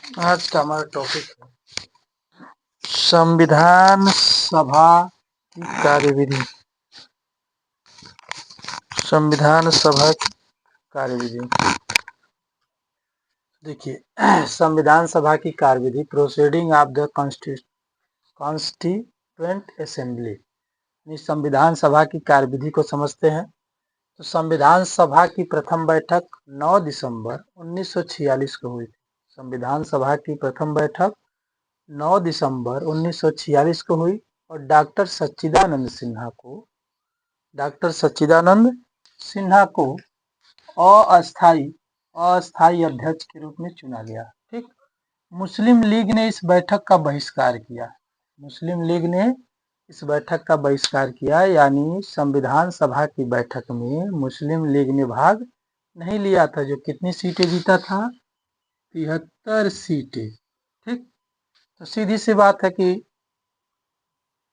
आज का हमारा टॉपिक है संविधान सभा की कार्यविधि। संविधान सभा की कार्यविधि देखिए, संविधान सभा की कार्यविधि proceeding of the constituent assembly. संविधान सभा की कार्यविधि को समझते हैं। तो संविधान सभा की प्रथम बैठक 9 दिसंबर 1946 को हुई थी। संविधान सभा की प्रथम बैठक 9 दिसंबर 1946 को हुई और डॉक्टर सच्चिदानंद सिन्हा को अस्थायी अध्यक्ष के रूप में चुना गया। ठीक। मुस्लिम लीग ने इस बैठक का बहिष्कार किया। यानी संविधान सभा की बैठक में मुस्लिम लीग ने भाग नहीं लिया था, जो कितनी सीटें जीता था, 73 सीटें। ठीक। तो सीधी सी बात है कि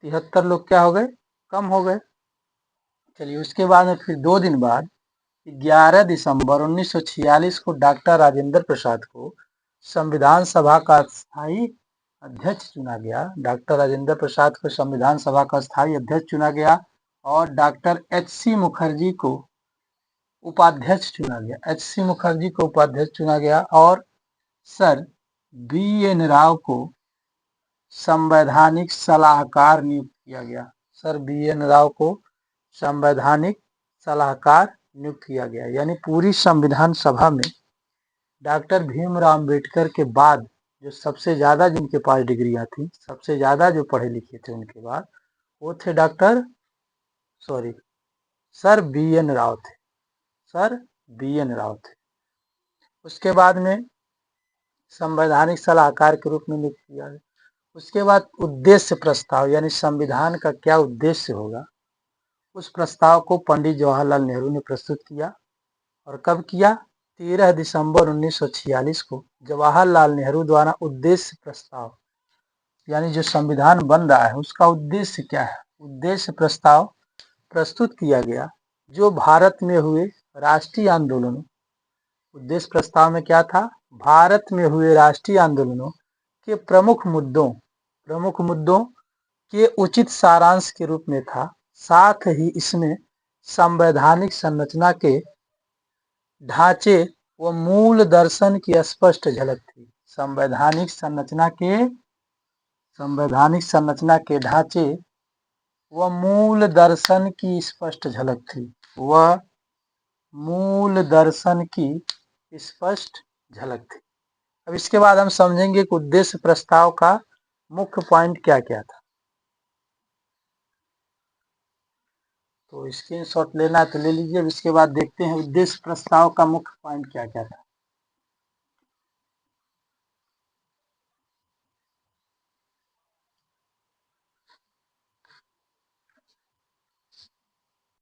73 लोग क्या हो गए, कम हो गए। चलिए, उसके बाद में फिर 2 दिन बाद 11 दिसंबर 1946 को डॉक्टर राजेंद्र प्रसाद को संविधान सभा का स्थायी अध्यक्ष चुना गया। डॉक्टर राजेंद्र प्रसाद को संविधान सभा का स्थायी अध्यक्ष चुना गया और डॉक्टर एच.सी. मुखर्जी को उपाध्यक्ष चुना गया और सर बी.एन. राव को संवैधानिक सलाहकार नियुक्त किया गया। Sir BN. राव को संवैधानिक सलाहकार नियुक्त किया गया। यानी पूरी संविधान सभा में डॉक्टर भीमराव अम्बेडकर के बाद जो सबसे ज़्यादा जिनके पास डिग्रियां थी, सबसे ज़्यादा जो पढ़े लिखे थे उनके बाद, वो थे सर बी.एन. राव थे। उसके बाद में संवैधानिक सलाहकार के रूप में नियुक्त किया गया। उसके बाद उद्देश्य प्रस्ताव, यानी संविधान का क्या उद्देश्य होगा, उस प्रस्ताव को पंडित जवाहरलाल नेहरू ने प्रस्तुत किया। और कब किया? 13 दिसंबर 1946 को जवाहरलाल नेहरू द्वारा उद्देश्य प्रस्ताव, यानी जो संविधान बन रहा है उसका उद्देश्य क्या है, उद्देश्य प्रस्ताव प्रस्तुत किया गया, जो भारत में हुए राष्ट्रीय आंदोलनों, उद्देश्य प्रस्ताव में क्या था, भारत में हुए राष्ट्रीय आंदोलनों के प्रमुख मुद्दों के उचित सारांश के रूप में था। साथ ही इसमें संवैधानिक संरचना के ढांचे व मूल दर्शन की स्पष्ट झलक थी। संवैधानिक संरचना के ढांचे व मूल दर्शन की स्पष्ट झलक थी। अब इसके बाद हम समझेंगे कि उद्देश्य प्रस्ताव का मुख्य पॉइंट क्या क्या था। तो स्क्रीनशॉट लेना है तो ले लीजिए। इसके बाद देखते हैं उद्देश्य प्रस्ताव का मुख्य पॉइंट क्या क्या था।